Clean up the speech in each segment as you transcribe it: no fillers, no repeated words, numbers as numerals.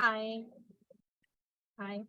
Hi. Hi.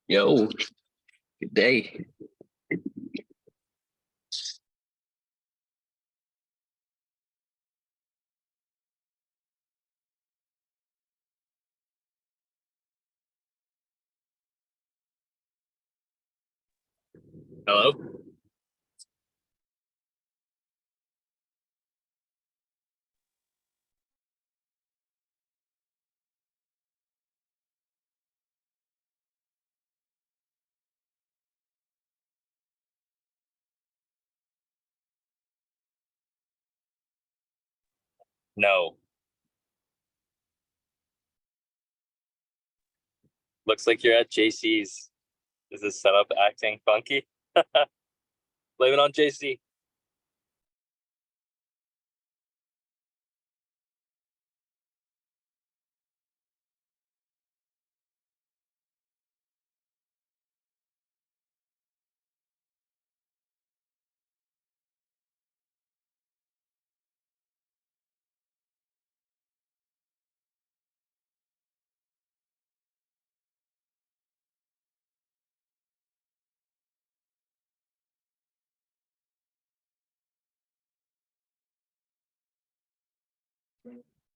Yo, good day. Hello? No. Looks like you're at JC's. Is this setup acting funky? Blame it on JC.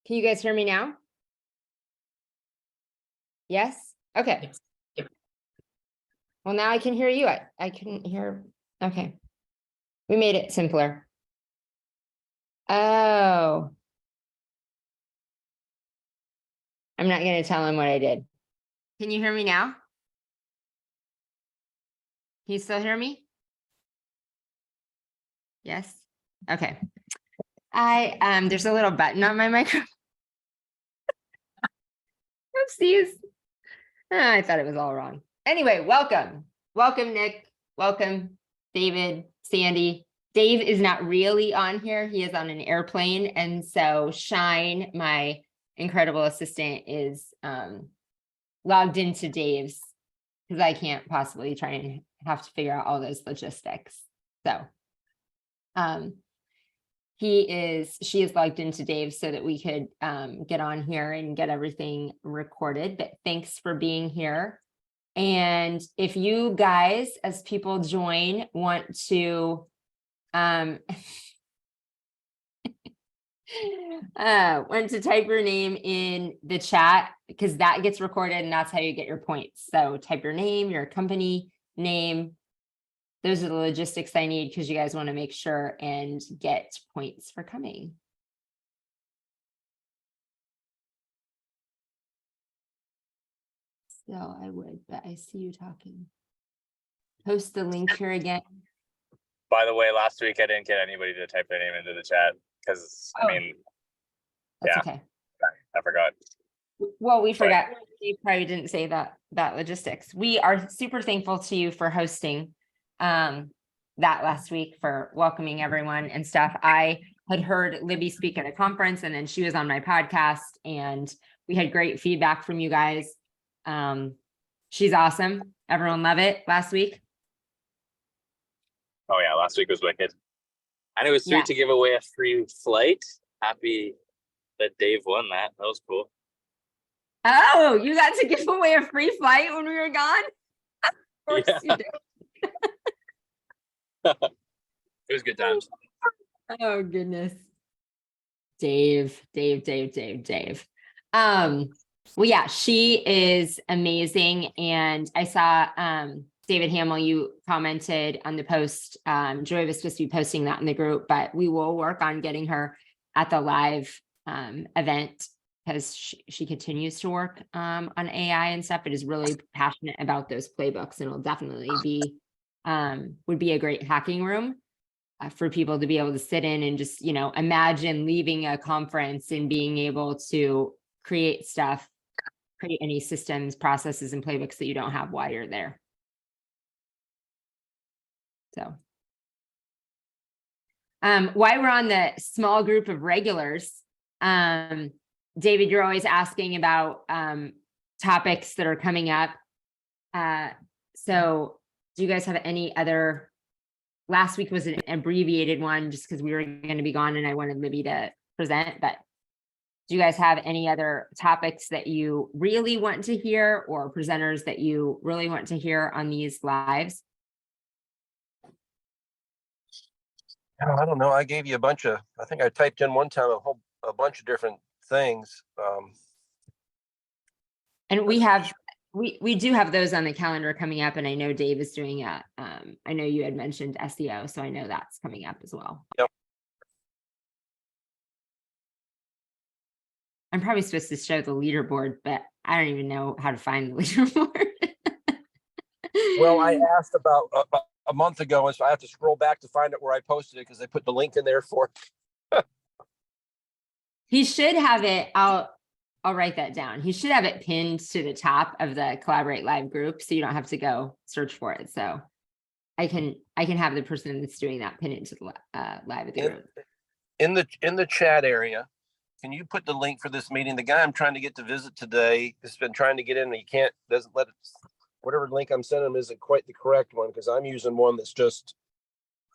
Can you guys hear me now? Yes? Okay. Well, now I can hear you. I couldn't hear. Okay. We made it simpler. Oh. I'm not going to tell him what I did. Can you hear me now? Can you still hear me? Yes? Okay. There's a little button on my microphone. Oopsies. I thought it was all wrong. Anyway, welcome. Welcome, Nick. Welcome, David, Sandy. Dave is not really on here. He is on an airplane. And so Shine, my incredible assistant, is logged into Dave's because I can't possibly try and have to figure out all those logistics. So she is logged into Dave so that we could get on here and get everything recorded. But thanks for being here. And if you guys, as people join, want to want to type your name in the chat, because that gets recorded and that's how you get your points. So type your name, your company name. Those are the logistics I need because you guys want to make sure and get points for coming. So I would, but I see you talking. Post the link here again. By the way, last week I didn't get anybody to type their name into the chat because I mean, That's yeah, okay. I forgot. Well, we forgot. You probably didn't say that logistics. We are super thankful to you for hosting that last week, for welcoming everyone and stuff. I had heard Libby speak at a conference and then she was on my podcast and we had great feedback from you guys. She's awesome. Everyone loved it last week. Oh yeah, last week was wicked. And it was sweet to give away a free flight. Happy that Dave won that. That was cool. Oh, you got to give away a free flight when we were gone? Of course you did. It was good times. Oh goodness. Dave. Well, yeah, she is amazing. And I saw David Hamill, you commented on the post. Joy was supposed to be posting that in the group, but we will work on getting her at the live event, because she continues to work on AI and stuff, but is really passionate about those playbooks, and will definitely be would be a great hacking room. for people to be able to sit in and just, imagine leaving a conference and being able to create stuff, create any systems, processes, and playbooks that you don't have while you're there. So. While we're on the small group of regulars, David, you're always asking about topics that are coming up. So do you guys have any other, last week was an abbreviated one just because we were going to be gone and I wanted Libby to present, but do you guys have any other topics that you really want to hear or presenters that you really want to hear on these lives? I don't know. I gave you a bunch of, I think I typed in one time a bunch of different things. And we do have those on the calendar coming up, and I know Dave is doing I know you had mentioned SEO, so I know that's coming up as well. Yep. I'm probably supposed to show the leaderboard, but I don't even know how to find the leaderboard. Well, I asked about a month ago, and so I have to scroll back to find out where I posted it because they put the link in there for. He should have it. I'll write that down. He should have it pinned to the top of the Collaborate Live group, so you don't have to go search for it. So I can have the person that's doing that pin it to the live at the group. In the chat area, can you put the link for this meeting? The guy I'm trying to get to visit today has been trying to get in, and he doesn't let it. Whatever link I'm sending him isn't quite the correct one because I'm using one that's just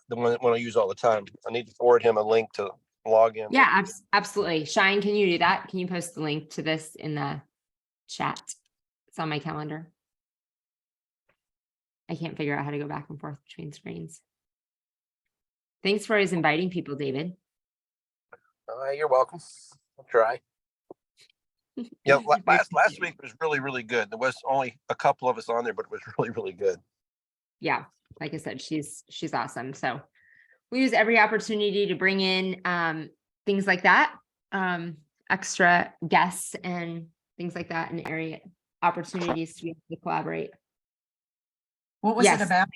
the one I use all the time. I need to forward him a link to log in. Yeah, absolutely. Shine, can you do that? Can you post the link to this in the chat? It's on my calendar. I can't figure out how to go back and forth between screens. Thanks for always inviting people, David. You're welcome. I'll try. Yeah, last week was really, really good. There was only a couple of us on there, but it was really, really good. Yeah, like I said, she's awesome. So we use every opportunity to bring in things like that, extra guests and things like that, and area opportunities to be able to collaborate. What was Yes. it about?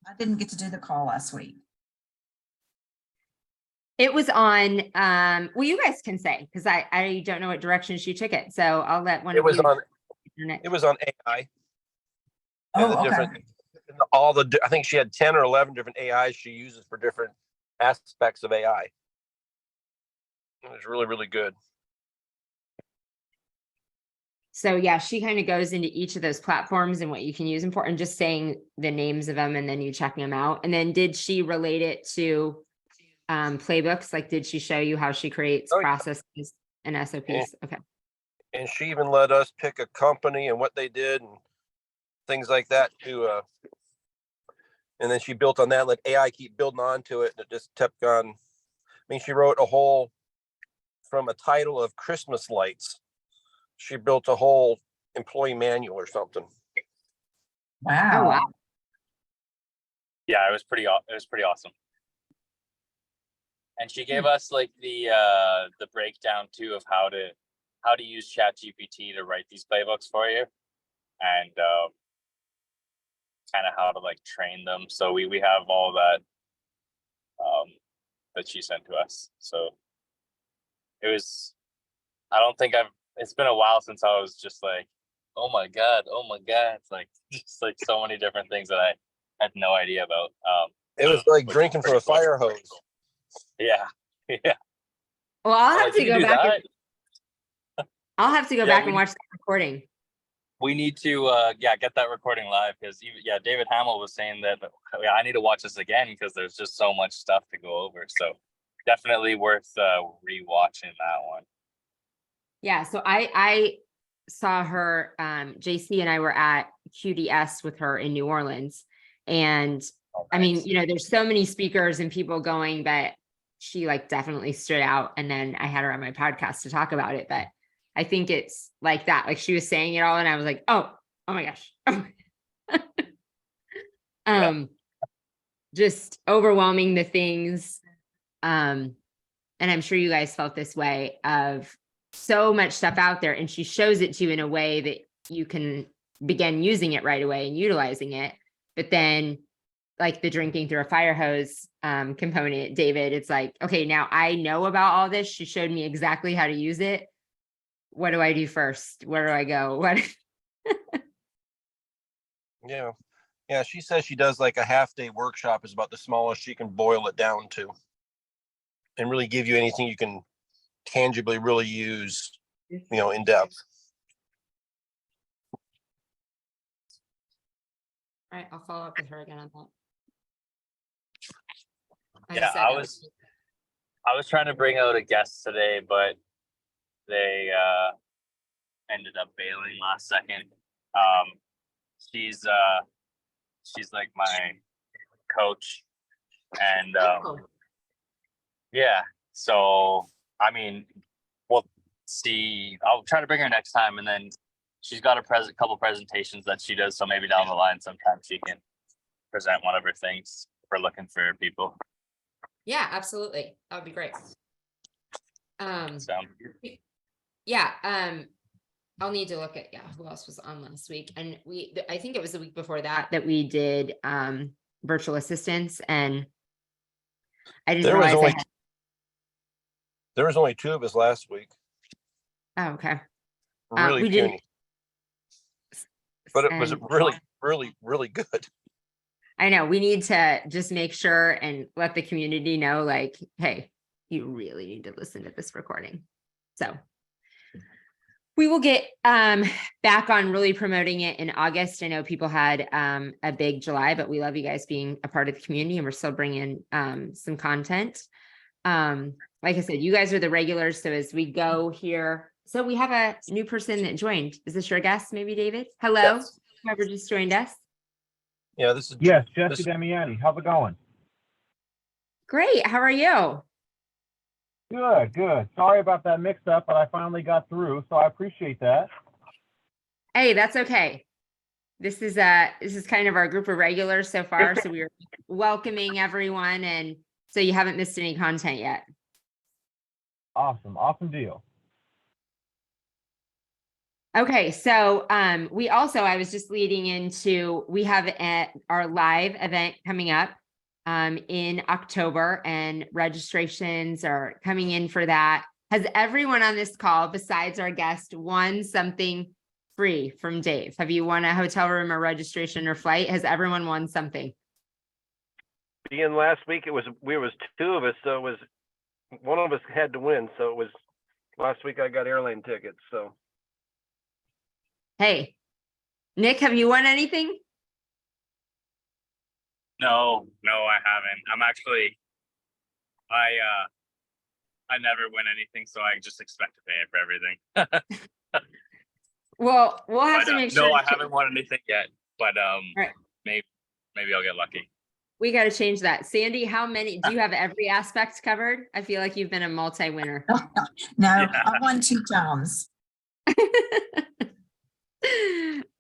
I didn't get to do the call last week. It was on, well, you guys can say, because I don't know what direction she took it. So I'll let one It of was you. on. It was on AI. And Oh, okay. I think she had 10 or 11 different AIs she uses for different aspects of AI. It was really, really good. So yeah, she kind of goes into each of those platforms and what you can use them for, and just saying the names of them and then you checking them out. And then did she relate it to playbooks? Like, did she show you how she creates processes and SOPs? Yeah. Okay. And she even let us pick a company and what they did and things like that too. And then she built on that, let AI keep building onto it, and it just kept on. I mean, she wrote from a title of Christmas lights, she built a whole employee manual or something. Wow. Oh, wow. Yeah, it was pretty awesome. And she gave us like the breakdown too of how to use ChatGPT to write these playbooks for you, and kind of how to like train them. So we have all that that she sent to us. So it was, it's been a while since I was just like, oh my god, it's like just like so many different things that I had no idea about. It was like which is drinking from pretty a fire cool. hose. Yeah. Well, I'll have Like, to you go do back. that? I'll have to go Yeah, back and watch that recording. We need to get that recording live, because David Hamill was saying that I need to watch this again because there's just so much stuff to go over. So definitely worth rewatching that one. Yeah, so I saw her, JC and I were at QDS with her in New Orleans. And I mean, there's so many speakers and people going, but she like definitely stood out. And then I had her on my podcast to talk about it. But I think it's like that. Like she was saying it all and I was like, oh my gosh. Just overwhelming the things. And I'm sure you guys felt this way of so much stuff out there, and she shows it to you in a way that you can begin using it right away and utilizing it. But then like the drinking through a fire hose component, David, it's like, okay, now I know about all this. She showed me exactly how to use it. What do I do first? Where do I go? What? Yeah. Yeah, she says she does like a half-day workshop is about the smallest she can boil it down to. And really give you anything you can tangibly really use, in depth. All right, I'll follow up with her again on that. Yeah, I was trying to bring out a guest today, but they ended up bailing last second. She's like my coach, and yeah, so I mean, we'll see. I'll try to bring her next time, and then she's got a couple presentations that she does, so maybe down the line sometime she can present one of her things if we're looking for people. Yeah, absolutely. That would be great. So Yeah, I'll need to look at, who else was on last week? And I think it was the week before that we did virtual assistants, and I didn't realize There was only 2 of us last week. Oh, okay. Really we didn't. puny. But it was and- really, really, really good. I know, we need to just make sure and let the community know, like, hey, you really need to listen to this recording. So we will get back on really promoting it in August. I know people had a big July, but we love you guys being a part of the community, and we're still bringing some content. Like I said, you guys are the regulars. So as we go here, so we have a new person that joined. Is this your guest, maybe, David? Hello, Yes. whoever just joined us. Yeah, this is Yes, Jesse Damiani. How's it going? Great. How are you? Good, good. Sorry about that mix-up, but I finally got through, so I appreciate that. Hey, that's okay. This is kind of our group of regulars so far. So we're welcoming everyone, and so you haven't missed any content yet. Awesome, awesome deal. Okay, so we also, I was just leading into, we have our live event coming up in October, and registrations are coming in for that. Has everyone on this call, besides our guest, won something free from Dave? Have you won a hotel room or registration or flight? Has everyone won something? being last week. It was 2 of us, so it was one of us had to win. So it was last week I got airline tickets. So Hey, Nick, have you won anything? no, I haven't. I'm actually, I never win anything, so I just expect to pay it for everything. Well, we'll have But, to make sure. no, I haven't won anything yet, but right. maybe I'll get lucky. We got to change that. Sandy, how many, do you have every aspect covered? I feel like you've been a multi-winner. No, Yeah. I won 2 times.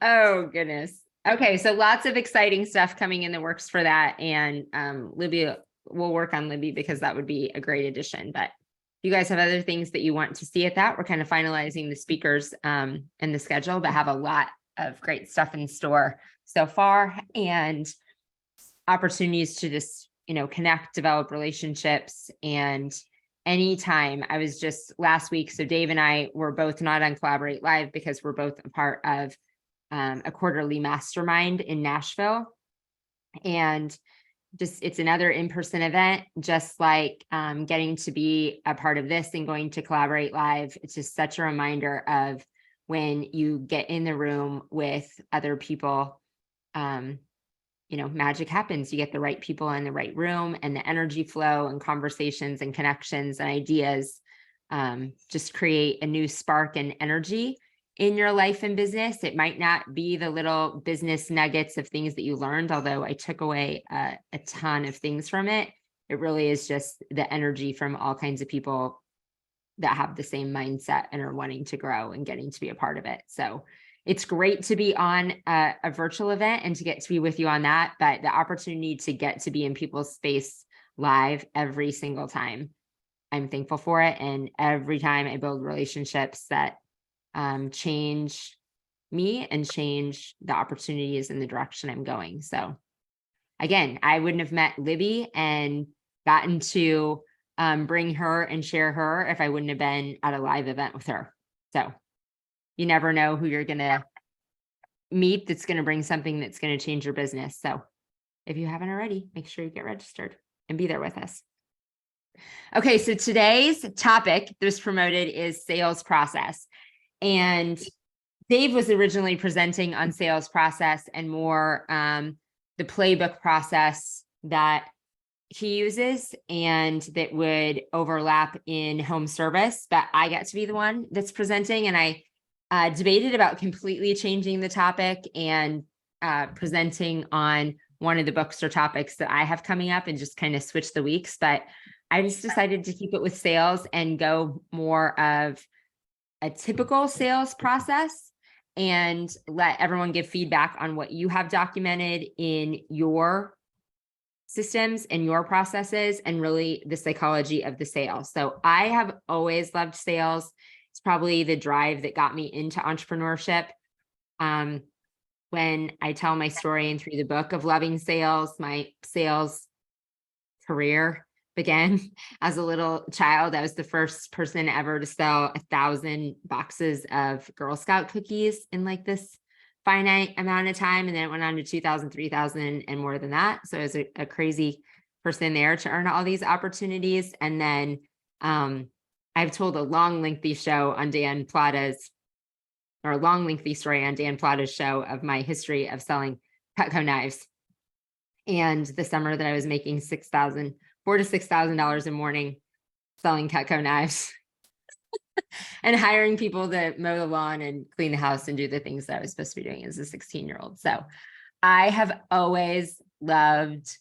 Oh, goodness. Okay, so lots of exciting stuff coming in the works for that. And Libby, we'll work on Libby because that would be a great addition. But if you guys have other things that you want to see at that, we're kind of finalizing the speakers and the schedule, but have a lot of great stuff in store so far, and opportunities to just, connect, develop relationships. And anytime, I was just last week, so Dave and I were both not on Collaborate Live because we're both a part of a quarterly mastermind in Nashville. And just, it's another in-person event, just like getting to be a part of this and going to Collaborate Live. It's just such a reminder of when you get in the room with other people, magic happens. You get the right people in the right room, and the energy flow and conversations and connections and ideas just create a new spark and energy in your life and business. It might not be the little business nuggets of things that you learned, although I took away a ton of things from it. It really is just the energy from all kinds of people that have the same mindset and are wanting to grow and getting to be a part of it. So it's great to be on a virtual event and to get to be with you on that, but the opportunity to get to be in people's space live every single time, I'm thankful for it. And every time I build relationships that change me and change the opportunities in the direction I'm going. So again, I wouldn't have met Libby and gotten to bring her and share her if I wouldn't have been at a live event with her. So you never know who you're going to meet that's going to bring something that's going to change your business. So if you haven't already, make sure you get registered and be there with us. Okay, so today's topic that was promoted is sales process. And Dave was originally presenting on sales process and more the playbook process that he uses and that would overlap in home service, but I got to be the one that's presenting. And I debated about completely changing the topic and presenting on one of the books or topics that I have coming up and just kind of switch the weeks. But I just decided to keep it with sales and go more of a typical sales process and let everyone give feedback on what you have documented in your systems and your processes and really the psychology of the sale. So I have always loved sales. It's probably the drive that got me into entrepreneurship. When I tell my story and through the book of loving sales, my sales career began as a little child. I was the first person ever to sell 1,000 boxes of Girl Scout cookies in like this finite amount of time. And then it went on to 2,000, 3,000 and more than that. So I was a crazy person there to earn all these opportunities. And then I've told a long, lengthy show on Dan Plata's, or a long, lengthy story on Dan Plata's show of my history of selling Cutco knives. And the summer that I was making $4,000 to $6,000 a morning selling Cutco knives and hiring people to mow the lawn and clean the house and do the things that I was supposed to be doing as a 16-year-old. So I have always loved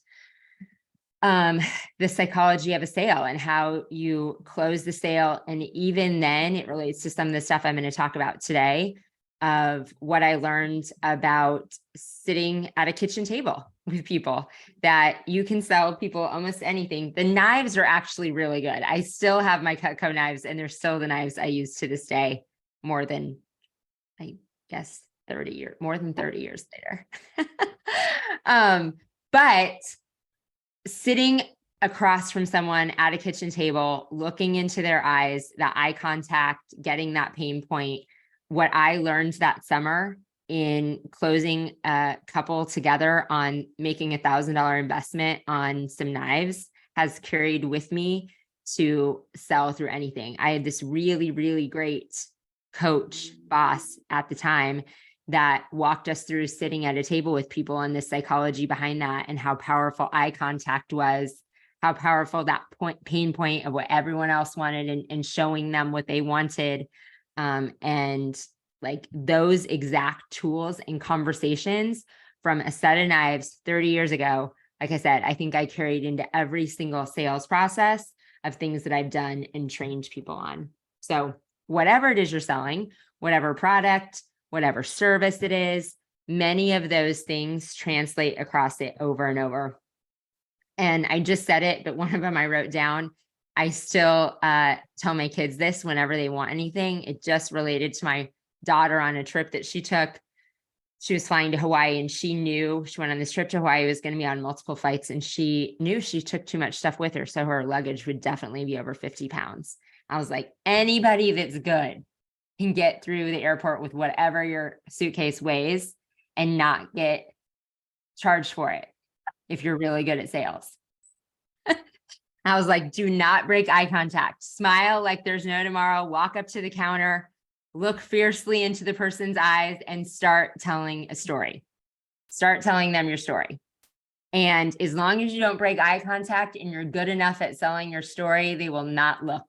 the psychology of a sale and how you close the sale. And even then it relates to some of the stuff I'm going to talk about today of what I learned about sitting at a kitchen table with people, that you can sell people almost anything. The knives are actually really good. I still have my Cutco knives and they're still the knives I use to this day, more than, I guess, 30 years, more than 30 years later. But sitting across from someone at a kitchen table, looking into their eyes, that eye contact, getting that pain point, what I learned that summer in closing a couple together on making $1,000 investment on some knives has carried with me to sell through anything. I had this really, really great coach boss at the time that walked us through sitting at a table with people and the psychology behind that and how powerful eye contact was, how powerful that pain point of what everyone else wanted and showing them what they wanted. And like those exact tools and conversations from a set of knives 30 years ago, like I said, I think I carried into every single sales process of things that I've done and trained people on. So whatever it is you're selling, whatever product, whatever service it is, many of those things translate across it over and over. And I just said it, but one of them I wrote down. I still tell my kids this whenever they want anything. It just related to my daughter on a trip that she took. She was flying to Hawaii and she knew she went on this trip to Hawaii, was going to be on multiple flights, and she knew she took too much stuff with her. So her luggage would definitely be over 50 pounds. I was like, anybody that's good can get through the airport with whatever your suitcase weighs and not get charged for it if you're really good at sales. I was like, do not break eye contact. Smile like there's no tomorrow. Walk up to the counter, look fiercely into the person's eyes and start telling a story. Start telling them your story. And as long as you don't break eye contact and you're good enough at selling your story, they will not look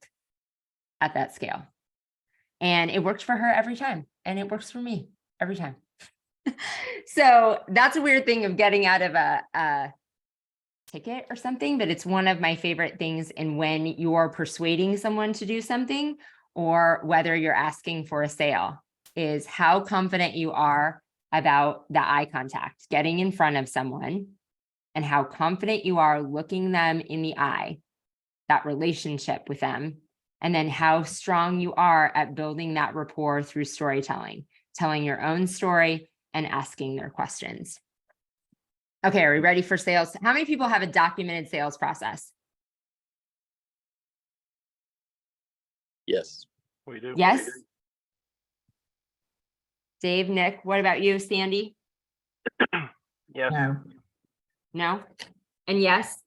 at that scale. And it worked for her every time. And it works for me every time. So that's a weird thing of getting out of a ticket or something, but it's one of my favorite things. And when you're persuading someone to do something, or whether you're asking for a sale, is how confident you are about the eye contact, getting in front of someone, and how confident you are looking them in the eye, that relationship with them, and then how strong you are at building that rapport through storytelling, telling your own story and asking their questions. Okay, are we ready for sales? How many people have a documented sales process? Yes. We do. Yes? Dave, Nick, what about you, Sandy? Yes. No. No? And yes?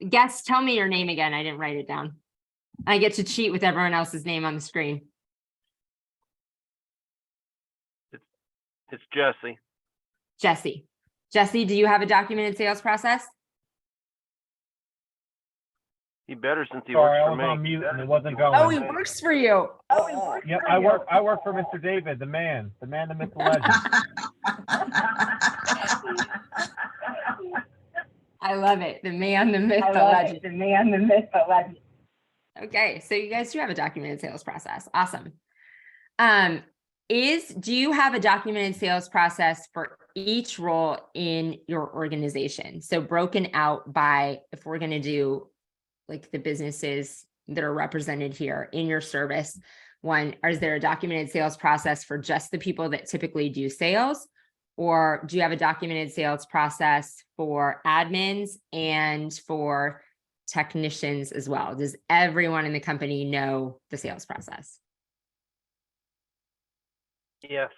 Guess, tell me your name again. I didn't write it down. I get to cheat with everyone else's name on the screen. It's Jesse. Jesse. Jesse, do you have a documented sales process? He better since he Sorry, I works was on for me. mute and it wasn't going. Oh, he works for you. Yep, I work for Mr. David, the man, the myth, the legend. I love it. The man, the myth, I the love legend. it. The man, the myth, the legend. Okay, so you guys do have a documented sales process. Awesome. Do you have a documented sales process for each role in your organization? So broken out by, if we're going to do like the businesses that are represented here in your service, one, is there a documented sales process for just the people that typically do sales? Or do you have a documented sales process for admins and for technicians as well? Does everyone in the company know the sales process? Yes.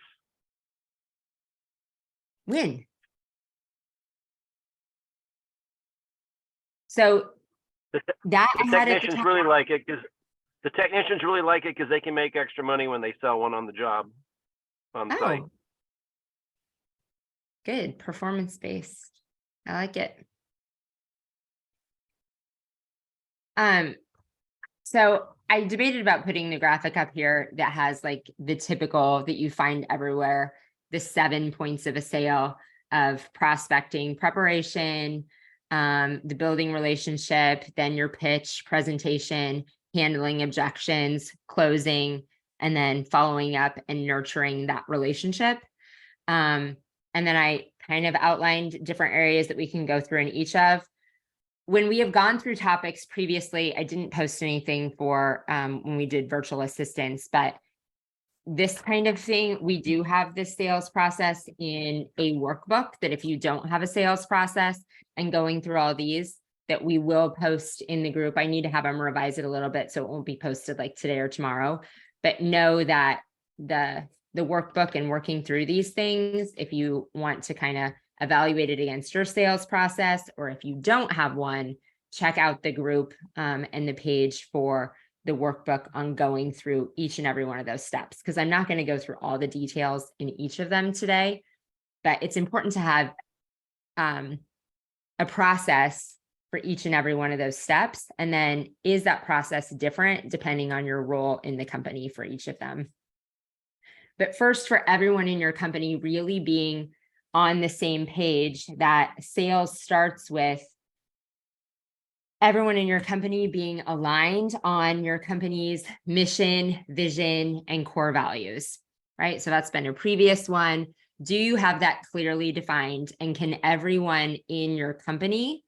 When? So The te- that I The had at the technicians top. really like it because they can make extra money when they sell one on the job, on site. Oh, good. Performance based. I like it. So I debated about putting the graphic up here that has like the typical that you find everywhere, the 7 points of a sale of prospecting, preparation, the building relationship, then your pitch, presentation, handling objections, closing, and then following up and nurturing that relationship. And then I kind of outlined different areas that we can go through in each of. When we have gone through topics previously, I didn't post anything for when we did virtual assistants, but this kind of thing, we do have this sales process in a workbook that if you don't have a sales process and going through all these, that we will post in the group. I need to have them revise it a little bit, so it won't be posted like today or tomorrow, but know that the workbook and working through these things, if you want to kind of evaluate it against your sales process, or if you don't have one, check out the group and the page for the workbook on going through each and every one of those steps, because I'm not going to go through all the details in each of them today, but it's important to have a process for each and every one of those steps. And then is that process different depending on your role in the company for each of them? But first, for everyone in your company really being on the same page, that sales starts with everyone in your company being aligned on your company's mission, vision, and core values, right? So that's been a previous one. Do you have that clearly defined? And can everyone in your company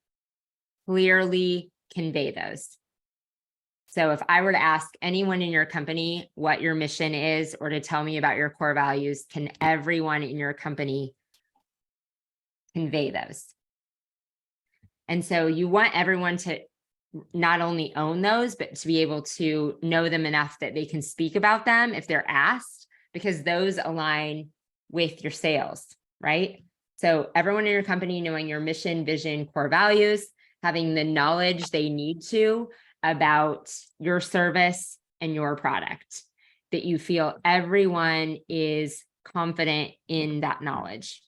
clearly convey those? So if I were to ask anyone in your company what your mission is, or to tell me about your core values, can everyone in your company convey those? And so you want everyone to not only own those, but to be able to know them enough that they can speak about them if they're asked, because those align with your sales, right? So everyone in your company knowing your mission, vision, core values, having the knowledge they need to about your service and your product, that you feel everyone is confident in that knowledge.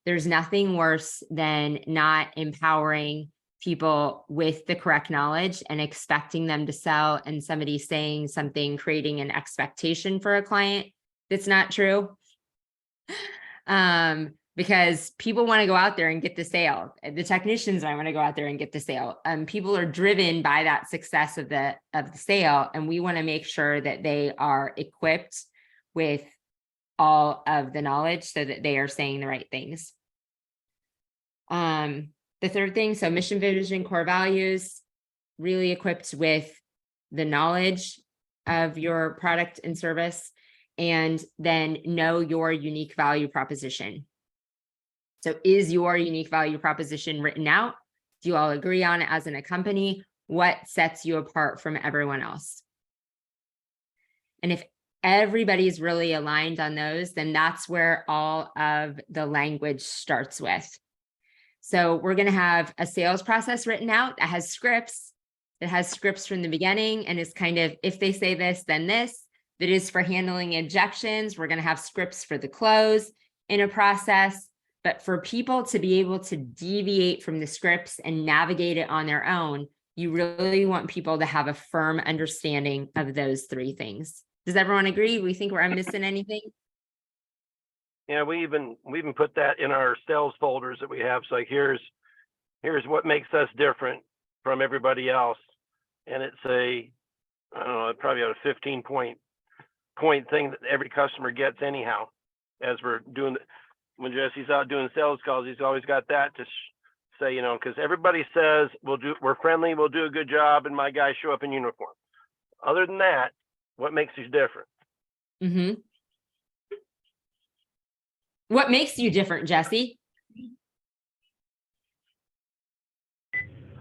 There's nothing worse than not empowering people with the correct knowledge and expecting them to sell, and somebody saying something, creating an expectation for a client that's not true. Because people want to go out there and get the sale. The technicians want to go out there and get the sale. People are driven by that success of the sale, and we want to make sure that they are equipped with all of the knowledge so that they are saying the right things. The third thing, so mission, vision, core values, really equipped with the knowledge of your product and service, and then know your unique value proposition. So is your unique value proposition written out? Do you all agree on it as in a company? What sets you apart from everyone else? And if everybody's really aligned on those, then that's where all of the language starts with. So we're going to have a sales process written out that has scripts. It has scripts from the beginning and is kind of, if they say this, then this. That is for handling objections. We're going to have scripts for the close in a process. But for people to be able to deviate from the scripts and navigate it on their own, you really want people to have a firm understanding of those three things. Does everyone agree? We think we're missing anything? Yeah, we even put that in our sales folders that we have. So like, here's what makes us different from everybody else. And it's I don't know, probably a 15 point thing that every customer gets anyhow, as we're doing, when Jesse's out doing sales calls, he's always got that to say, you know, because everybody says we're friendly, we'll do a good job, and my guys show up in uniform. Other than that, what makes you different? Mm-hmm. What makes you different, Jesse?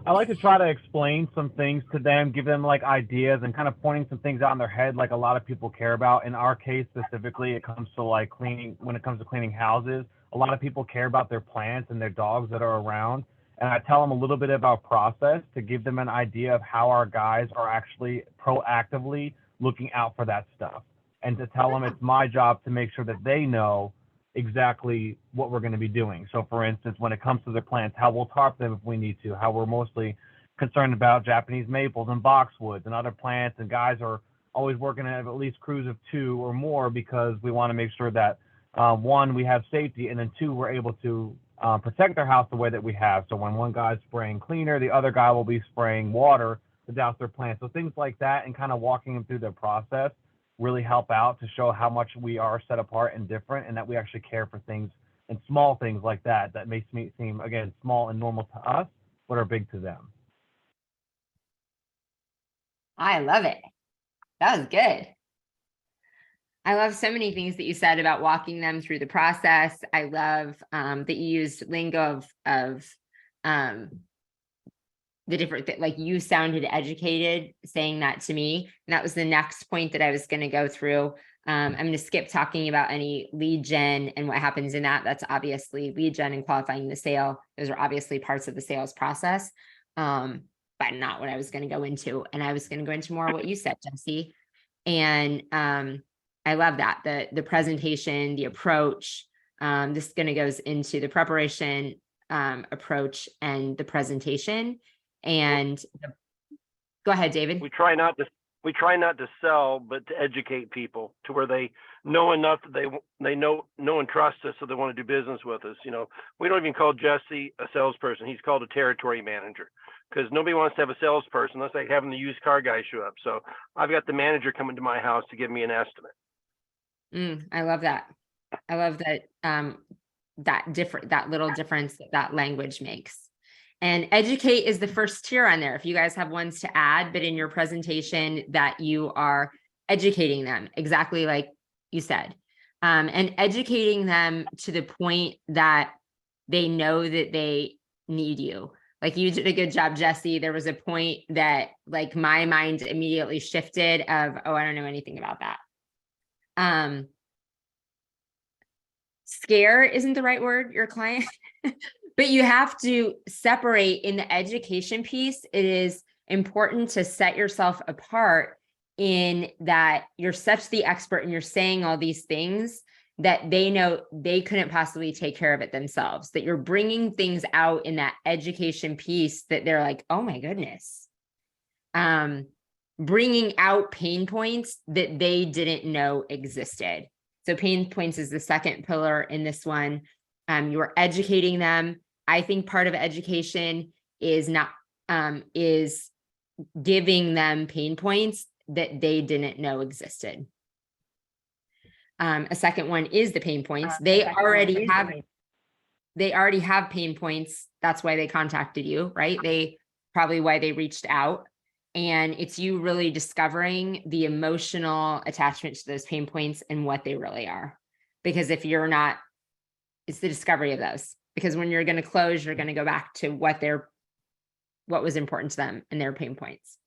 I like to try to explain some things to them, give them like ideas and kind of pointing some things out in their head like a lot of people care about. In our case specifically, it comes to like cleaning, when it comes to cleaning houses, a lot of people care about their plants and their dogs that are around. And I tell them a little bit about process to give them an idea of how our guys are actually proactively looking out for that stuff. And to tell them it's my job to make sure that they know exactly what we're going to be doing. So for instance, when it comes to the plants, how we'll tarp them if we need to, how we're mostly concerned about Japanese maples and boxwoods and other plants, and guys are always working to have at least crews of 2 or more because we want to make sure that one, we have safety, and then 2, we're able to protect their house the way that we have. So when one guy's spraying cleaner, the other guy will be spraying water to douse their plants. So things like that, and kind of walking them through the process really help out to show how much we are set apart and different, and that we actually care for things and small things like that makes me seem, again, small and normal to us, but are big to them. I love it. That was good. I love so many things that you said about walking them through the process. I love that you used lingo of the different, like you sounded educated saying that to me. And that was the next point that I was going to go through. I'm going to skip talking about any lead gen and what happens in that. That's obviously lead gen and qualifying the sale. Those are obviously parts of the sales process, but not what I was going to go into. And I was going to go into more what you said, Jesse. And I love that, the presentation, the approach. This going to goes into the preparation approach and the presentation. And go ahead, David. We try not to sell, but to educate people to where they know enough that they know and trust us, so they want to do business with us. You know, we don't even call Jesse a salesperson. He's called a territory manager, because nobody wants to have a salesperson unless they having the used car guy show up. So I've got the manager coming to my house to give me an estimate. I love that. I love that that little difference that language makes. And educate is the first tier on there. If you guys have ones to add, but in your presentation that you are educating them exactly like you said, and educating them to the point that they know that they need you. Like you did a good job, Jesse. There was a point that like my mind immediately shifted of, oh, I don't know anything about that. Scare isn't the right word, your client. But you have to separate in the education piece. It is important to set yourself apart in that you're such the expert and you're saying all these things that they know they couldn't possibly take care of it themselves, that you're bringing things out in that education piece that they're like, oh my goodness. Bringing out pain points that they didn't know existed. So pain points is the second pillar in this one. You're educating them. I think part of education is is giving them pain points that they didn't know existed. A second one is the pain points. They already have pain points. That's why they contacted you, right? Probably why they reached out. And it's you really discovering the emotional attachment to those pain points and what they really are. Because if you're not, it's the discovery of those. because when you're going to close, you're going to go back to what was important to them and their pain points.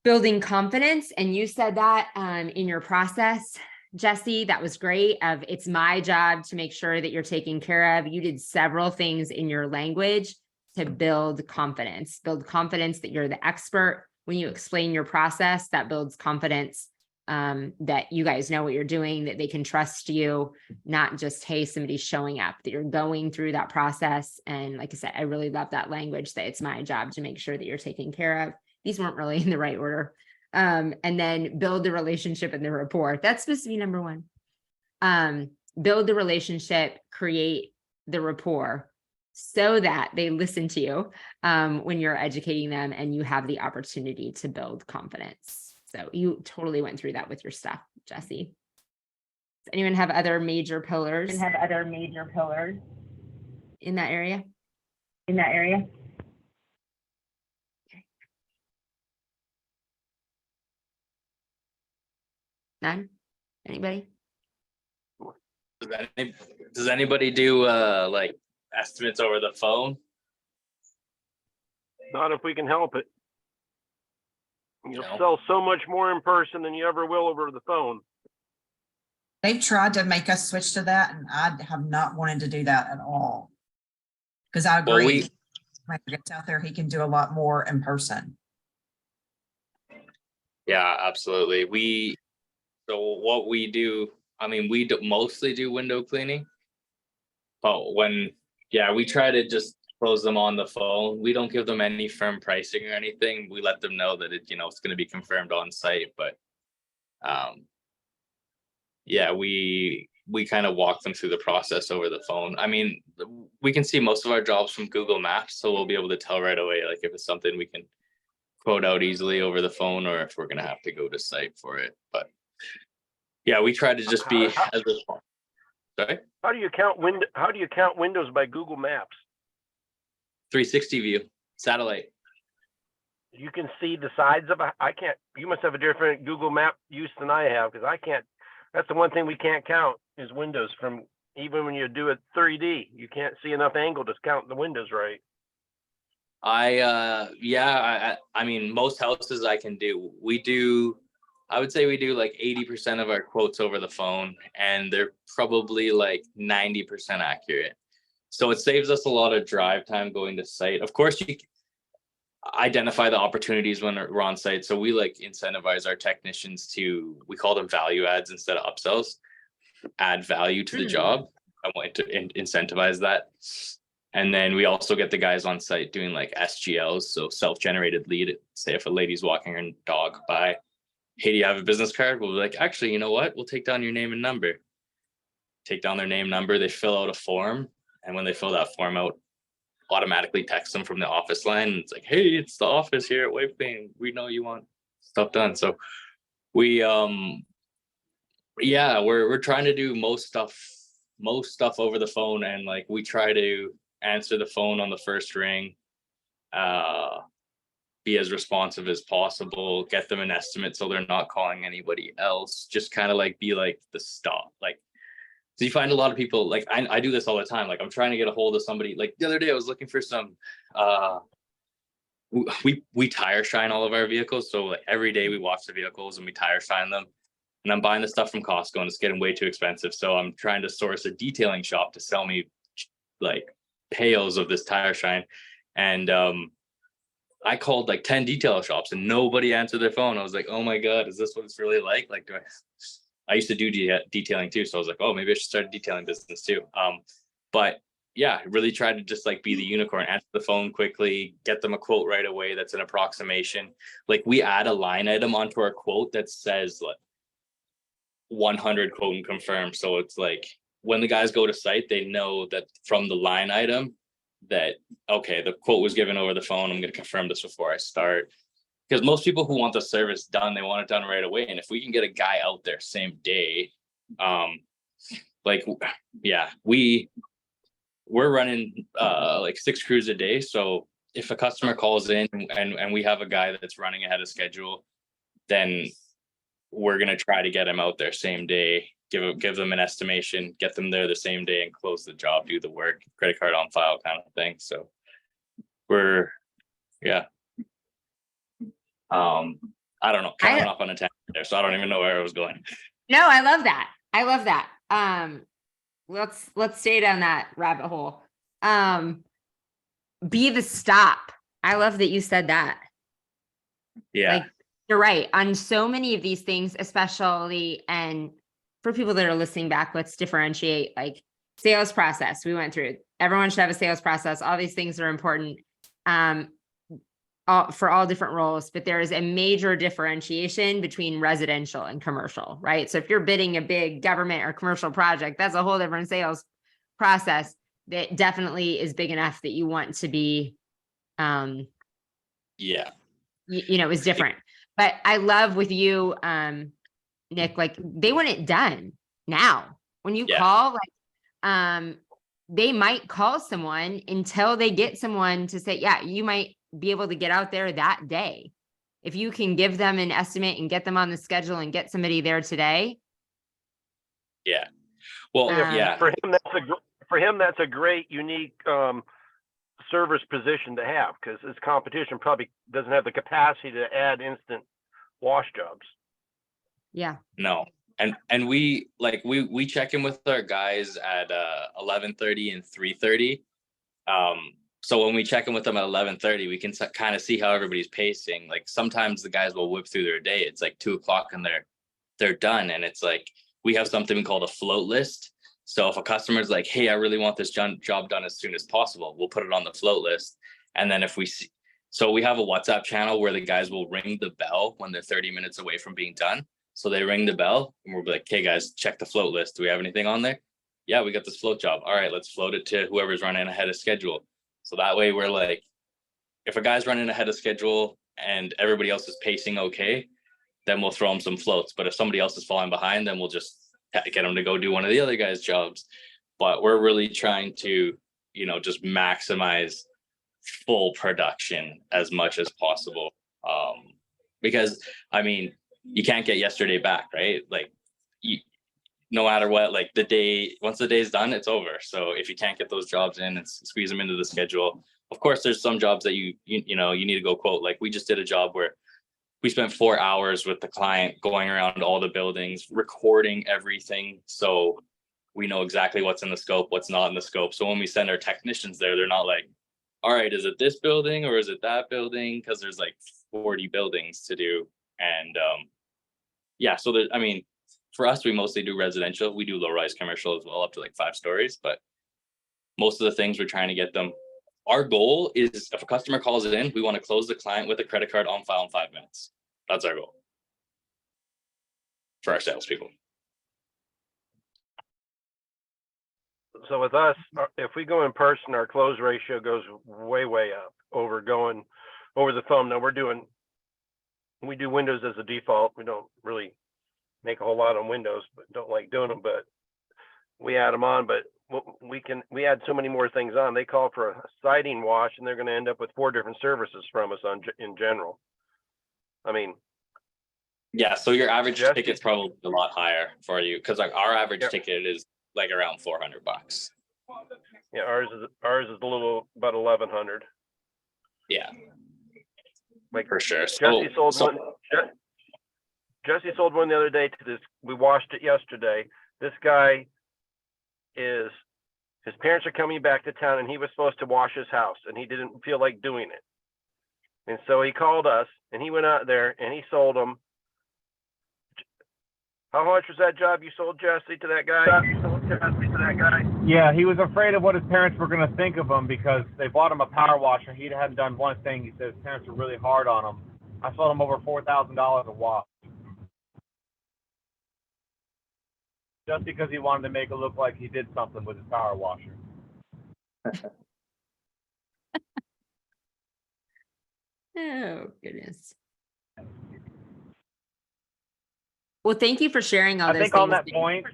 Building confidence, and you said that in your process, Jesse, that was great. It's my job to make sure that you're taken care of. You did several things in your language to build confidence that you're the expert. When you explain your process, that builds confidence that you guys know what you're doing, that they can trust you, not just, hey, somebody's showing up, that you're going through that process. And like I said, I really love that language, that it's my job to make sure that you're taken care of. These weren't really in the right order. And then build the relationship and the rapport. That's supposed to be number one. Build the relationship, create the rapport so that they listen to you when you're educating them and you have the opportunity to build confidence. So you totally went through that with your stuff, Jesse. Does anyone have other major pillars? In that area? None? Anybody? Does anybody do like estimates over the phone? Not if we can help it. You'll No. sell so much more in person than you ever will over the phone. They've tried to make us switch to that, and I have not wanted to do that at all. Because I Well, agree, when he gets out there, he can do a lot more in person. Yeah, absolutely. So what we do, I mean, we mostly do window cleaning. But we try to just close them on the phone. We don't give them any firm pricing or anything. We let them know that it's going to be confirmed on site. But we kind of walk them through the process over the phone. I mean, we can see most of our jobs from Google Maps, so we'll be able to tell right away, like if it's something we can quote out easily over the phone, or if we're going to have to go to site for it. But yeah, we try to just be as responsive. Sorry? How do you count windows by Google Maps? 360 view, satellite. You can see the sides of I can't. You must have a different Google Map use than I have, because I can't. That's the one thing we can't count is windows. From even when you do it 3D, you can't see enough angle to count the windows right. I mean, most houses I can do. I would say we do like 80% of our quotes over the phone, and they're probably like 90% accurate. So it saves us a lot of drive time going to site. Of course, you identify the opportunities when we're on site. So we like incentivize our technicians to, we call them value adds instead of upsells, add value to the job. I want to incentivize that. And then we also get the guys on site doing like SGLs, so self-generated lead. Say if a lady's walking her dog by, hey, do you have a business card? We'll be like, actually, you know what? We'll take down your name and number. Take down their name, number. They fill out a form. And when they fill that form out, automatically text them from the office line. And it's like, hey, it's the office here at Wave Clean. We know you want stuff done. So we, we're trying to do most stuff over the phone. And like, we try to answer the phone on the first ring, be as responsive as possible, get them an estimate so they're not calling anybody else, just kind of like be like the stop. Like, so you find a lot of people, like I do this all the time. Like I'm trying to get a hold of somebody. Like the other day I was looking for some, we tire shine all of our vehicles. So like every day we wash the vehicles and we tire shine them. And I'm buying the stuff from Costco and it's getting way too expensive. So I'm trying to source a detailing shop to sell me like pails of this tire shine. And I called like 10 detail shops and nobody answered their phone. I was like, oh my God, is this what it's really like? Like, I used to do detailing too. So I was like, oh, maybe I should start a detailing business too. But yeah, really tried to just like be the unicorn, answer the phone quickly, get them a quote right away. That's an approximation. Like we add a line item onto our quote that says like 100 quote and confirm. So it's like when the guys go to site, they know that from the line item that, okay, the quote was given over the phone. I'm going to confirm this before I start. Because most people who want the service done, they want it done right away. And if we can get a guy out there same day, we're running like 6 crews a day. So if a customer calls in and we have a guy that's running ahead of schedule, then we're going to try to get him out there same day. give them an estimation, get them there the same day and close the job, do the work, credit card on file kind of thing. So we're, yeah. I don't know, kind of went off on a tangent there, so I don't even know where I was going. No, I love that. I love that. Let's stay down that rabbit hole. Be the stop. I love that you said that. Yeah. Like, you're right. On so many of these things, especially, and for people that are listening back, let's differentiate, like, sales process. We went through it. Everyone should have a sales process. All these things are important. For all different roles, but there is a major differentiation between residential and commercial, right? So if you're bidding a big government or commercial project, that's a whole different sales process that definitely is big enough that you want to be, Yeah. Is different. But I love with you, Nick, like, they want it done now. When you call, like, they might call someone until they get someone to say, yeah, you might be able to get out there that day. If you can give them an estimate and get them on the schedule and get somebody there today. Yeah. Well, yeah. For him, that's a great, unique service position to have, because his competition probably doesn't have the capacity to add instant wash jobs. Yeah. No. And we check in with our guys at 11:30 and 3:30. So when we check in with them at 11:30, we can kind of see how everybody's pacing. Like, sometimes the guys will whip through their day. It's like 2:00 and they're done. And it's like, we have something called a float list. So if a customer's like, hey, I really want this job done as soon as possible, we'll put it on the float list. And then if we see, so we have a WhatsApp channel where the guys will ring the bell when they're 30 minutes away from being done. So they ring the bell and we'll be like, hey guys, check the float list. Do we have anything on there? Yeah, we got this float job. All right, let's float it to whoever's running ahead of schedule. So that way we're like, if a guy's running ahead of schedule and everybody else is pacing okay, then we'll throw them some floats. But if somebody else is falling behind, then we'll just get them to go do one of the other guys' jobs. But we're really trying to, just maximize full production as much as possible. Because, I mean, you can't get yesterday back, right? Like, no matter what, like, once the day's done, it's over. So if you can't get those jobs in and squeeze them into the schedule, of course, there's some jobs that you need to go quote. Like, we just did a job where we spent 4 hours with the client going around all the buildings, recording everything. So we know exactly what's in the scope, what's not in the scope. So when we send our technicians there, they're not like, all right, is it this building or is it that building? Because there's like 40 buildings to do. And so for us, we mostly do residential. We do low-rise commercial as well, up to like 5 stories. But most of the things we're trying to get them. Our goal is, if a customer calls it in, we want to close the client with a credit card on file in 5 minutes. That's our goal for our salespeople. So with us, if we go in person, our close ratio goes way, way up over going over the phone. Now we do Windows as a default. We don't really make a whole lot on Windows, but don't like doing them, but we add them on. But we add so many more things on. They call for a siding wash and they're going to end up with 4 different services from us in general. I mean, yeah, so your average ticket's probably a lot higher for you, because like our average ticket is like around $400. Yeah, ours is a little about 1,100. Yeah, like for sure. Jesse sold one the other day to this. We washed it yesterday. This guy his parents are coming back to town and he was supposed to wash his house and he didn't feel like doing it. And so he called us and he went out there and he sold them. How much was that job you sold, Jesse, to that guy? Yeah, he was afraid of what his parents were going to think of him because they bought him a power washer. He hadn't done one thing. He said his parents were really hard on him. I sold him over $4,000 a wash. Just because he wanted to make it look like he did something with his power washer. Oh, goodness. Well, thank you for sharing all I those think things. on that point,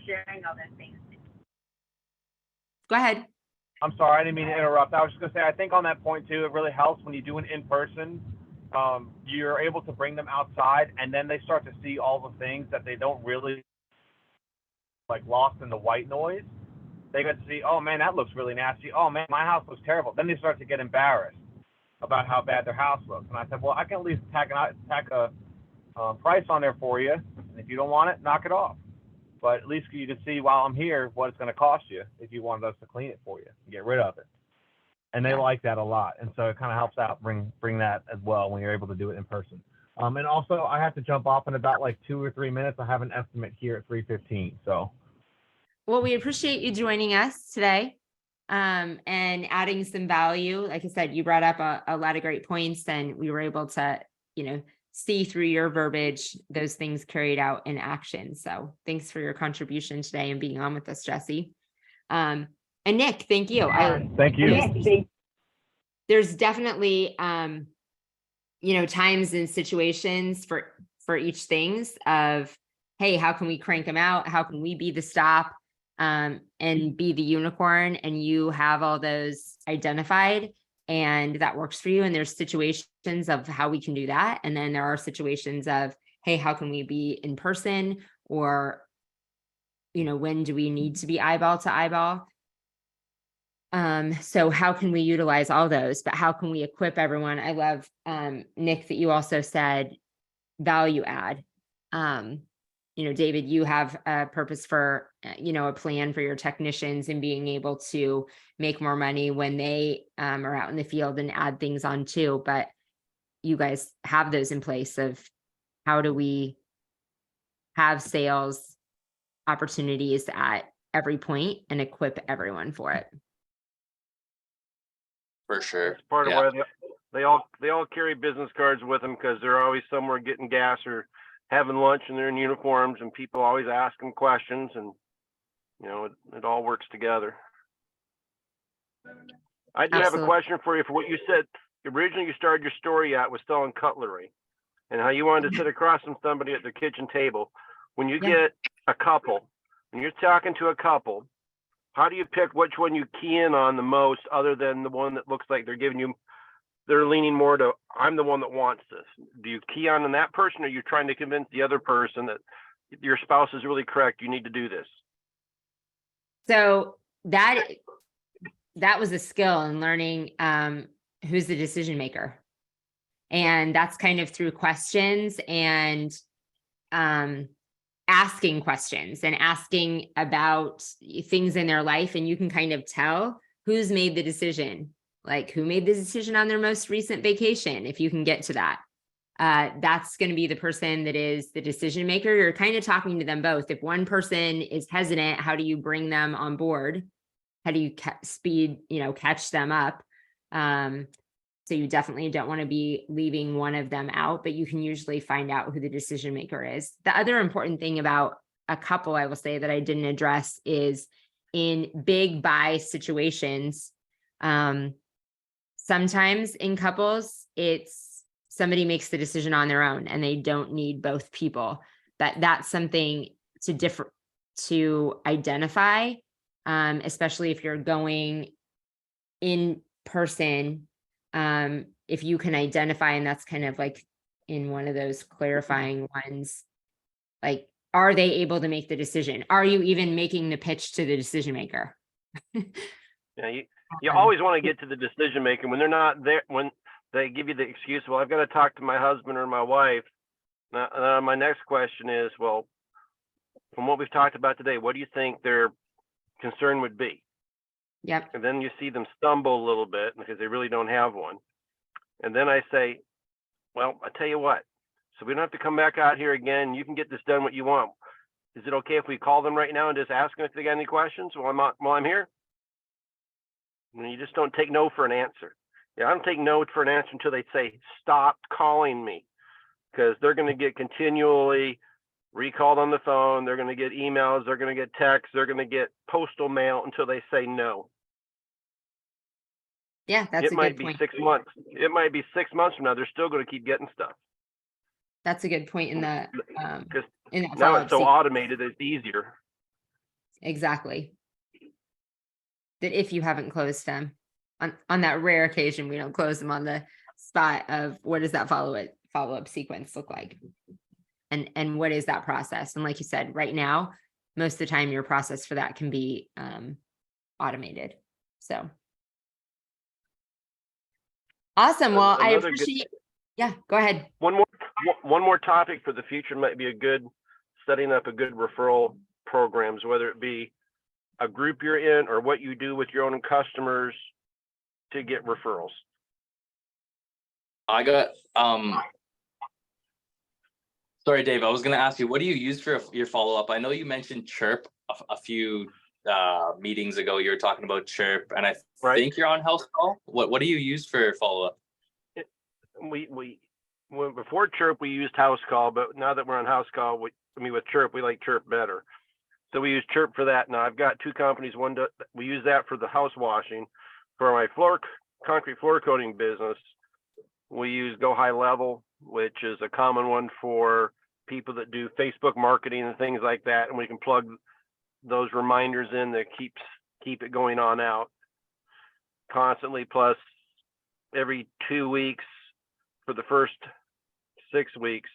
Go ahead. I'm sorry, I didn't mean to interrupt. I was just going to say, I think on that point too, it really helps when you do an in-person. You're able to bring them outside and then they start to see all the things that they don't really like lost in the white noise. They get to see, oh man, that looks really nasty. Oh man, my house looks terrible. Then they start to get embarrassed about how bad their house looks. And I said, well, I can at least tack a price on there for you. And if you don't want it, knock it off. But at least you can see while I'm here what it's going to cost you if you wanted us to clean it for you and get rid of it. And they Yeah. like that a lot. And so it kind of helps out bring that as well when you're able to do it in person. And also I have to jump off in about like 2 or 3 minutes. I have an estimate here at 3:15. So Well, we appreciate you joining us today and adding some value. Like I said, you brought up a lot of great points, and we were able to, see through your verbiage, those things carried out in action. So thanks for your contribution today and being on with us, Jesse. And Nick, thank you. thank you. There's definitely, times and situations for each things of, hey, how can we crank them out? How can we be the stop and be the unicorn? And you have all those identified and that works for you. And there's situations of how we can do that. And then there are situations of, hey, how can we be in person? Or, when do we need to be eyeball to eyeball? So how can we utilize all those, but how can we equip everyone? I love, Nick, that you also said value add. David, you have a purpose for, a plan for your technicians and being able to make more money when they are out in the field and add things on too. But you guys have those in place of how do we have sales opportunities at every point and equip everyone for it. For sure. It's part of Yeah. why they all carry business cards with them, because they're always somewhere getting gas or having lunch, and they're in uniforms, and people always ask them questions, and it all works together. I do have a Absolutely. question for you for what you said. Originally, you started your story out with selling cutlery and how you wanted to sit across from somebody at their kitchen table. When you Yeah. get a couple, when you're talking to a couple, how do you pick which one you key in on the most, other than the one that looks like they're leaning more to, I'm the one that wants this? Do you key on that person, or are you trying to convince the other person that your spouse is really correct, you need to do this? So that was a skill in learning who's the decision maker. And that's kind of through questions and asking questions and asking about things in their life. And you can kind of tell who's made the decision, like who made the decision on their most recent vacation. If you can get to that, that's going to be the person that is the decision maker. You're kind of talking to them both. If one person is hesitant, how do you bring them on board? How do you catch them up? So you definitely don't want to be leaving one of them out, but you can usually find out who the decision maker is. The other important thing about a couple, I will say, that I didn't address is in big buy situations. Sometimes in couples, it's somebody makes the decision on their own and they don't need both people. But that's something to identify, especially if you're going in person. If you can identify, and that's kind of like in one of those clarifying ones, like, are they able to make the decision? Are you even making the pitch to the decision maker? Yeah, you always want to get to the decision maker when they're not there, when they give you the excuse, well, I've got to talk to my husband or my wife. Now, my next question is, well, from what we've talked about today, what do you think their concern would be? Yep. And then you see them stumble a little bit because they really don't have one. And then I say, well, I tell you what, so we don't have to come back out here again. You can get this done what you want. Is it okay if we call them right now and just ask them if they got any questions while I'm here? And you just don't take no for an answer. Yeah, I don't take no for an answer until they say, stop calling me, because they're going to get continually recalled on the phone. They're going to get emails. They're going to get texts. They're going to get postal mail until they say no. Yeah, that's It a might good be point. 6 months. It might be 6 months from now. They're still going to keep getting stuff. That's a good point in the Because in that now follow-up it's so sequence. automated, it's easier. Exactly. That if you haven't closed them, on that rare occasion, we don't close them on the spot of what does that follow-up sequence look like? And what is that process? And like you said, right now, most of the time your process for that can be automated. So. Awesome. Well, I Another good- appreciate, yeah, go ahead. One more topic for the future might be a good, setting up a good referral programs, whether it be a group you're in or what you do with your own customers to get referrals. I got sorry, Dave, I was gonna ask you, what do you use for your follow-up? I know you mentioned Chirp a few meetings ago. You were talking about Chirp, and I Right. think you're on House Call. What do you use for follow-up? Before Chirp, we used House Call, but now that we're on House Call, with Chirp, we like Chirp better. So we use Chirp for that. Now I've got two companies. We use that for the house washing. For my concrete floor coating business, we use Go High Level, which is a common one for people that do Facebook marketing and things like that. And we can plug those reminders in that keep it going on out constantly. Plus, every 2 weeks for the first 6 weeks,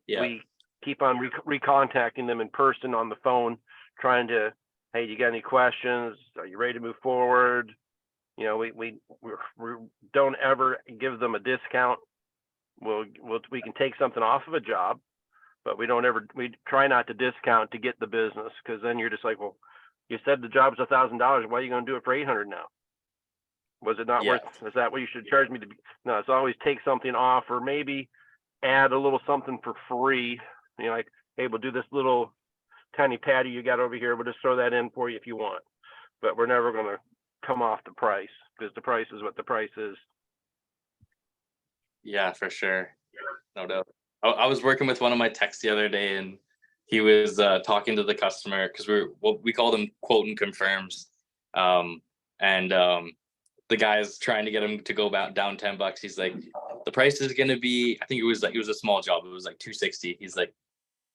we keep on recontacting them in person on the phone, trying to, hey, you got any questions? Are you ready to move forward? You know, we don't ever give them a discount. We can take something off of a job, but we try not to discount to get the business, because then you're just like, well, you said the job's $1,000. Why are you going to do it for $800 now? Was it not worth? Is that what you should charge me to be? No, it's always take something off, or maybe add a little something for free. You know, like, hey, we'll do this little tiny patio you got over here. We'll just throw that in for you if you want. But we're never going to come off the price, because the price is what the price is. Yeah, for sure. No doubt. I was working with one of my techs the other day, and he was talking to the customer, because we call them quote and confirms. The guy's trying to get him to go down $10. He's like, the price is going to be, I think it was a small job. It was like $260. He's like,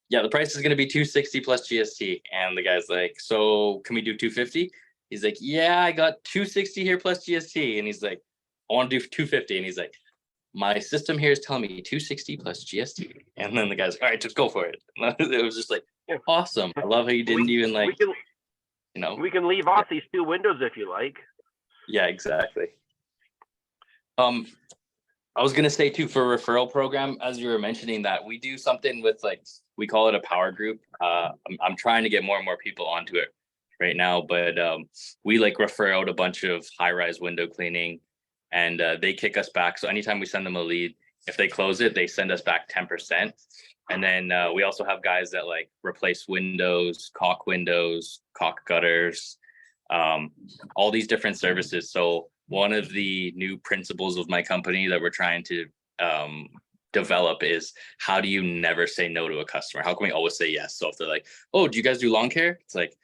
yeah, the price is going to be $260 plus GST. And the guy's like, so can we do $250? He's like, yeah, I got $260 here plus GST. And he's like, I want to do $250. And he's like, my system here is telling me $260 plus GST. And then the guy's like, all right, just go for it. It was just like, awesome. I love how you didn't even like, we can leave off these two windows if you like. Yeah, exactly. I was gonna say too, for referral program, as you were mentioning that, we do something with, like, we call it a power group. I'm trying to get more and more people onto it right now, but we like refer out a bunch of high-rise window cleaning, and they kick us back. So anytime we send them a lead, if they close it, they send us back 10%. And then we also have guys that like replace windows, caulk gutters, all these different services. So one of the new principles of my company that we're trying to develop is, how do you never say no to a customer? How can we always say yes? So if they're like, oh, do you guys do lawn care? It's like,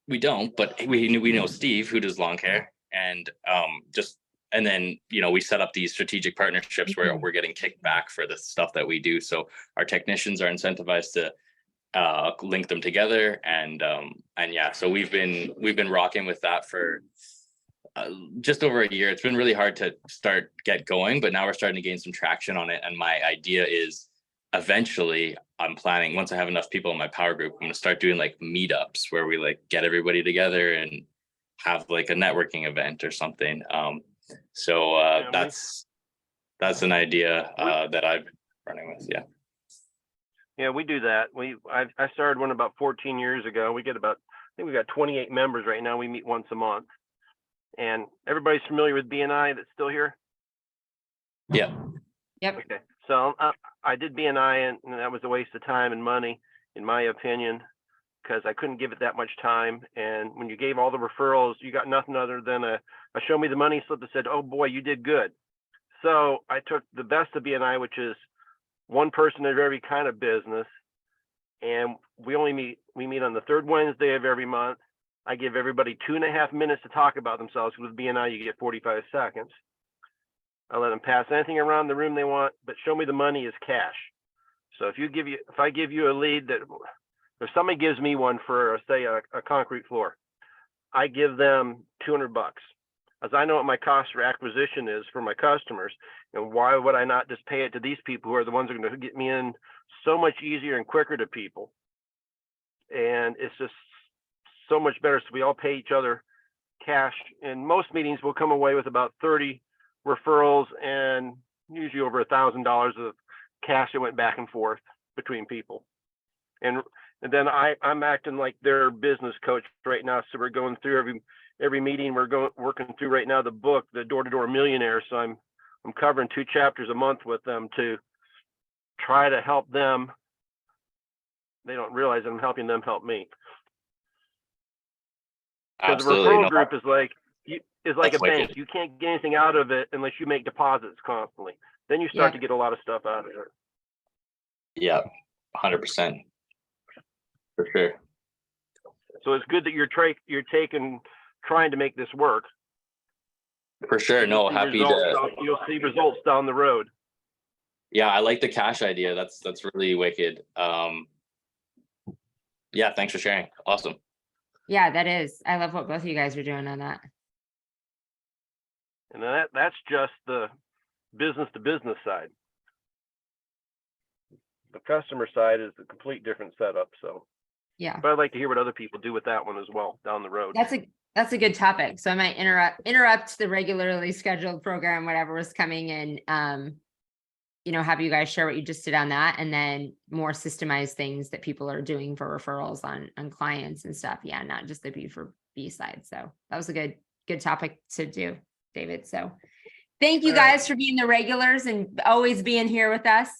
we don't, but we know Steve who does lawn care, and then, you know, we set up these strategic partnerships where we're getting kicked back for the stuff that we do. So our technicians are incentivized to link them together, and yeah, so we've been rocking with that for just over a year. It's been really hard to get going, but now we're starting to gain some traction on it. And my idea is, eventually, I'm planning, once I have enough people in my power group, I'm gonna start doing like meetups where we like get everybody together and have like a networking event or something. That's an idea that I've been running with. Yeah, we do that. I started one about 14 years ago. I think we got 28 members right now. We meet once a month. And everybody's familiar with BNI that's still here? Yeah. Yep. Okay. So I did BNI, and that was a waste of time and money, in my opinion, because I couldn't give it that much time. And when you gave all the referrals, you got nothing other than a show me the money slip that said, oh boy, you did good. So I took the best of BNI, which is one person in every kind of business. And we meet on the third Wednesday of every month. I give everybody 2.5 minutes to talk about themselves. With BNI, you get 45 seconds. I let them pass anything around the room they want, but show me the money is cash. So if I give you a lead that, if somebody gives me one for, say, a concrete floor, I give them $200, as I know what my cost for acquisition is for my customers. And why would I not just pay it to these people who are the ones that are going to get me in so much easier and quicker to people? and it's just so much better. So we all pay each other cash. In most meetings, we'll come away with about 30 referrals and usually over $1,000 of cash that went back and forth between people. And then I'm acting like their business coach right now. So we're going through every meeting. We're working through right now the book, The Door-to-Door Millionaire. So I'm covering 2 chapters a month with them to try to help them. They don't realize I'm helping them help me. Because the Absolutely. referral No, group is like That's a bank. wicked. You can't get anything out of it unless you make deposits constantly. Then you start Yeah. to get a lot of stuff out of it. yeah, 100%. For sure. So it's good that you're trying to make this work. For sure. No, You'll see happy results to. you'll see results down the road. Yeah, I like the cash idea. That's really wicked. Yeah, thanks for sharing. Awesome. Yeah, that is. I love what both of you guys are doing on that. And that's just the business to business side. The customer side is a complete different setup. So, Yeah, but I'd like to hear what other people do with that one as well down the road. that's a good topic. So I might interrupt the regularly scheduled program, whatever was coming in. Have you guys share what you just did on that, and then more systemized things that people are doing for referrals on clients and stuff. Yeah, not just the B4B side. So that was a good topic to do, David. So thank you All right. guys for being the regulars and always being here with us,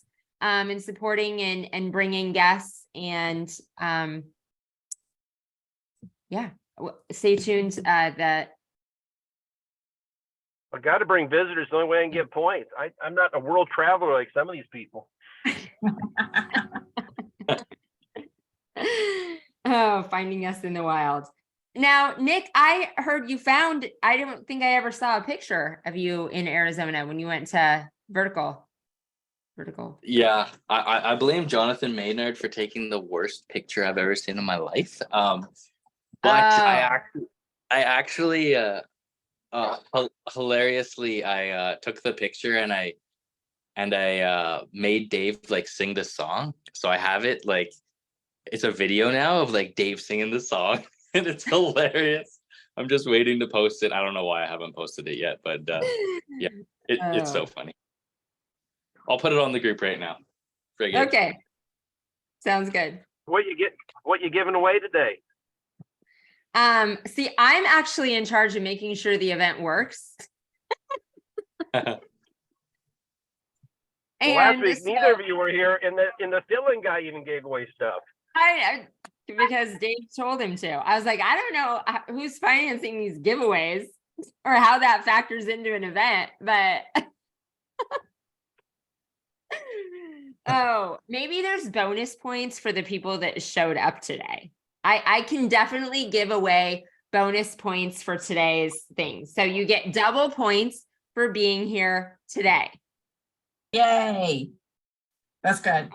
and supporting and bringing guests, and stay tuned. I got to bring visitors. The only way I can get points. I'm not a world traveler like some of these people. Oh, finding us in the wild. Now, Nick, I heard you I don't think I ever saw a picture of you in Arizona when you went to Vertical. Yeah, I blame Jonathan Maynard for taking the worst picture I've ever seen in my life. But I actually hilariously, I took the picture and I made Dave like sing the song. So I have it like it's a video now of like Dave singing the song, and it's hilarious. I'm just waiting to post it. I don't know why I haven't posted it yet, but yeah, it's so funny. I'll put it on the group right now. Okay, sounds good. What you giving away today? See, I'm actually in charge of making sure the event works. Well, last week neither of you were here, and the fill-in guy even gave away stuff. Because Dave told him to. I was like, I don't know who's financing these giveaways or how that factors into an event, but oh, maybe there's bonus points for the people that showed up today. I can definitely give away bonus points for today's thing. So you get double points for being here today. Yay. That's good.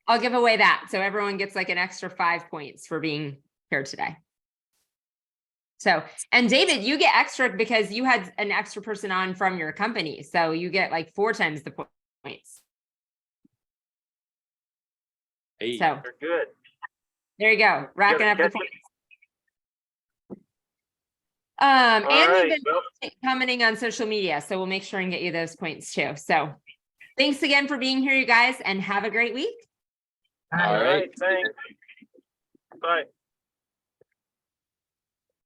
I'll give away that. So everyone gets like an extra 5 points for being here today. So, and David, you get extra because you had an extra person on from your company. So you get like 4 times the points. Hey. So They're good. there you go. Racking up the Catch points. All And right, we've been commenting on social media. So we'll make sure and get you those points too. So thanks again for being here, you guys, and have a great week. All right. Thanks. Bye.